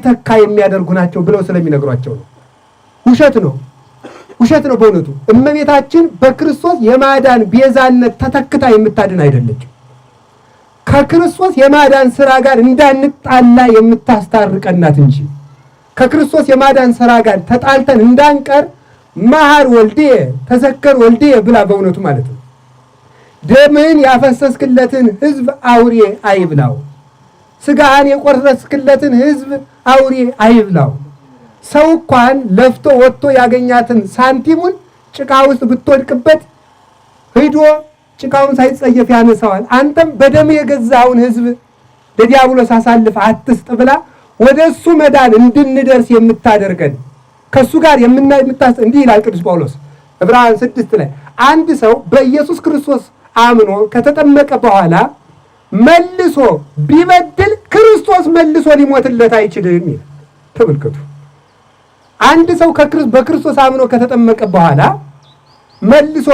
እንዲተካ የሚያደርጉ ናቸው ብለው ስለሚነግሯቸው ነው። ውሸት ነው በእውነቱ። እመቤታችን በክርስቶስ የማዳን ቤዛነት ተተክታ የምታድን አይደለችም። ከክርስቶስ የማዳን ሥራ ጋር እንዳንጣላ የምታስታርቀን ናት እንጂ ከክርስቶስ የማዳን ሥራ ጋር ተጣልተን እንዳንቀር መሐር ወልድየ ተዘከር ወልድየ ብላ በእውነቱ ማለት ነው። ደምህን ያፈሰስክለትን ሕዝብ አውሬ አይብላው፣ ሥጋህን የቆረስክለትን ሕዝብ አውሬ አይብላው። ሰው እንኳን ለፍቶ ወጥቶ ያገኛትን ሳንቲሙን ጭቃ ውስጥ ብትወድቅበት ሂዶ ጭቃውን ሳይጸየፍ ያነሳዋል። አንተም በደም የገዛውን ሕዝብ ለዲያብሎስ አሳልፍ አትስጥ ብላ ወደ እሱ መዳን እንድንደርስ የምታደርገን ከእሱ ጋር እንዲህ ይላል ቅዱስ ጳውሎስ ዕብራውያን 6 ላይ አንድ ሰው በኢየሱስ ክርስቶስ አምኖ ከተጠመቀ በኋላ መልሶ ቢበድል ክርስቶስ መልሶ ሊሞትለት አይችልም ይላል። ተመልከቱ። አንድ ሰው በክርስቶስ አምኖ ከተጠመቀ በኋላ መልሶ